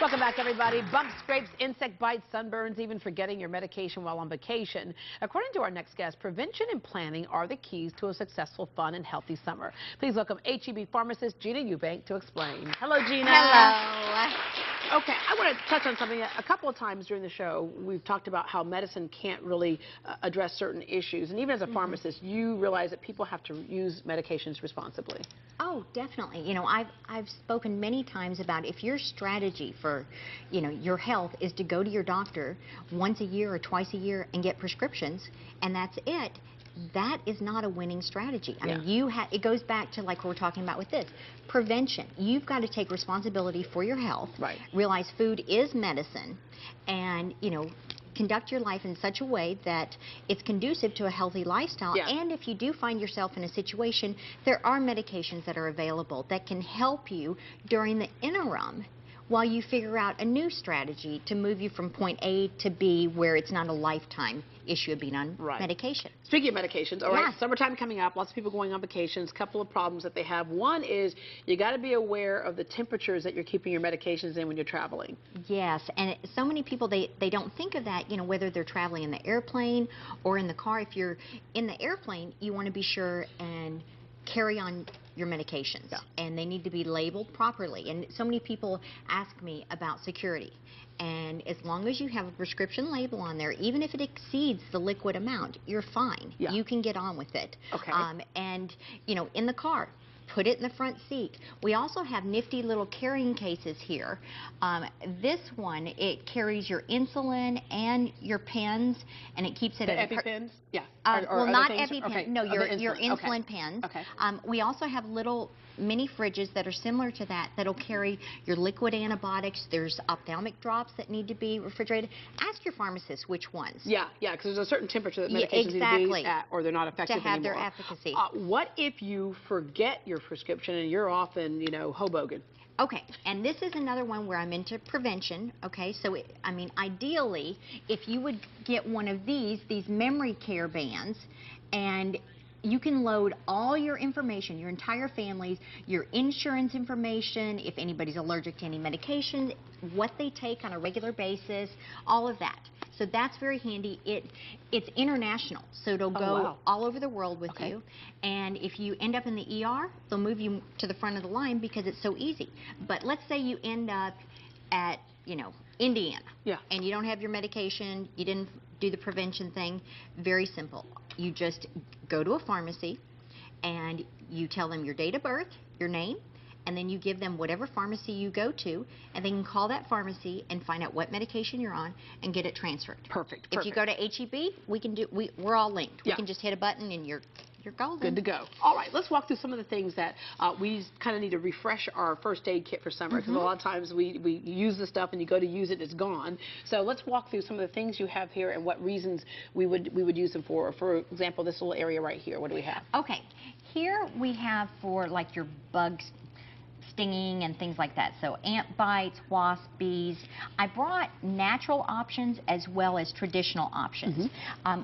Welcome back, everybody. Bumps, scrapes, insect bites, sunburns, even forgetting your medication while on vacation. According to our next guest, prevention and planning are the keys to a successful, fun, and healthy summer. Please welcome HEB pharmacist Gina Eubank to explain. Hello, Gina. Hello. Okay, I want to touch on something. A couple of times during the show, we've talked about how medicine can't really address certain issues. And even as a pharmacist, you realize that people have to use medications responsibly. Oh, definitely. You know, I've spoken many times about if your strategy for, your health is to go to your doctor once a year or twice a year and get prescriptions, and that's it. That is not a winning strategy. I mean, it goes back to like we were talking about with this prevention. You've got to take responsibility for your health. Right. Realize food is medicine, and conduct your life in such a way that it's conducive to a healthy lifestyle. Yeah. And if you do find yourself in a situation, there are medications that are available that can help you during the interim while you figure out a new strategy to move you from point A to B, where it's not a lifetime issue of being on medication. Speaking of medications, all right, summertime coming up, lots of people going on vacations, couple of problems that they have. One is you got to be aware of the temperatures that you're keeping your medications in when you're traveling. Yes, and so many people, they don't think of that, whether they're traveling in the airplane or in the car. If you're in the airplane, you want to be sure and carry on your medications, and they need to be labeled properly. And so many people ask me about security, and as long as you have a prescription label on there, even if it exceeds the liquid amount, you're fine. You can get on with it. Okay. And in the car, put it in the front seat. We also have nifty little carrying cases here. This one, it carries your insulin and your pens, and it keeps it the at EpiPens? Yeah. Well, not EpiPen. No, your insulin pens. Okay. We also have little mini fridges that are similar to that that'll carry your liquid antibiotics. There's ophthalmic drops that need to be refrigerated. Ask your pharmacist which ones. Yeah, because there's a certain temperature that medications need to be at, or they're not effective to have anymore. their efficacy. What if you forget your prescription and you're off in, Hoboken? Okay, and this is another one where I'm into prevention, okay? So, ideally, if you would get one of these memory care bands, and you can load all your information, your entire family's, your insurance information, if anybody's allergic to any medication, what they take on a regular basis, all of that. So that's very handy. It's international, so it'll go all over the world with you. And if you end up in the ER, they'll move you to the front of the line because it's so easy. But let's say you end up at, Indiana, and you don't have your medication, you didn't do the prevention thing. Very simple. You just go to a pharmacy, and you tell them your date of birth, your name, and then you give them whatever pharmacy you go to, and they can call that pharmacy and find out what medication you're on and get it transferred. Perfect. If you go to HEB, we're all linked. We can just hit a button and you're golden. Good to go. All right, let's walk through some of the things that we kind of need to refresh our first aid kit for summer, because a lot of times we use the stuff and you go to use it, it's gone. So let's walk through some of the things you have here and what reasons we would use them for. For example, this little area right here, what do we have? Okay, here we have for like your bugs stinging and things like that. So ant bites, wasp, bees. I brought natural options as well as traditional options.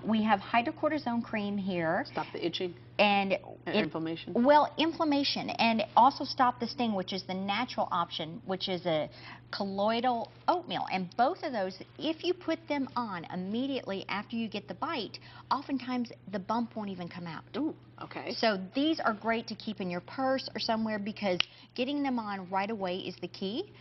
We have hydrocortisone cream here. Stop the itching. And inflammation? Well, inflammation, and also stop the sting, which is the natural option, which is a colloidal oatmeal. And both of those, if you put them on immediately after you get the bite, oftentimes the bump won't even come out. Ooh, okay. So these are great to keep in your purse or somewhere, because getting them on right away is the key.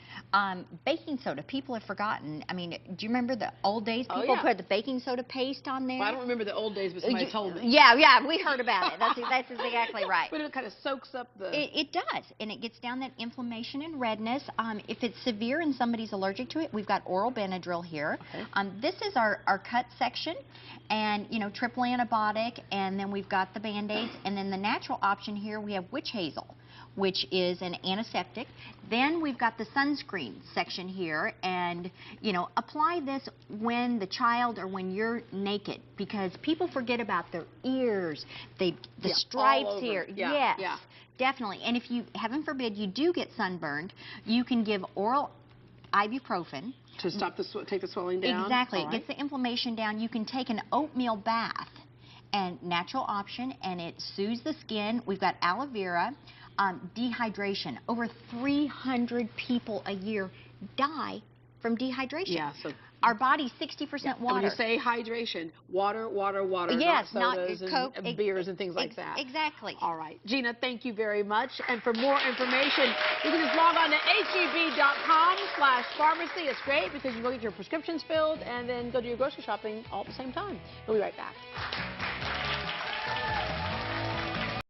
Baking soda, people have forgotten. I mean, do you remember the old days? People put the baking soda paste on there. Well, I don't remember the old days, but somebody told me. Yeah, we heard about it. That's exactly right. But it kind of soaks up the... It does, and it gets down that inflammation and redness. If it's severe and somebody's allergic to it, we've got oral Benadryl here. This is our cut section, and, triple antibiotic, and then we've got the Band-Aids, and then the natural option here, we have witch hazel, which is an antiseptic. Then we've got the sunscreen section here, and apply this when the child or when you're naked, because people forget about their ears, the stripes here. Yes, definitely. And if you, heaven forbid, you do get sunburned, you can give oral ibuprofen to stop take the swelling down. Exactly. It gets the inflammation down. You can take an oatmeal bath, and natural option, and it soothes the skin. We've got aloe vera. Dehydration. Over 300 people a year die from dehydration. Yeah, so our body's 60% water. when you say hydration, water, water, water, yes, not sodas Coke, and beers and things like that. Exactly. All right. Gina, thank you very much. And for more information, you can just log on to heb.com/pharmacy. It's great because you can go get your prescriptions filled and then go do your grocery shopping all at the same time. We'll be right back.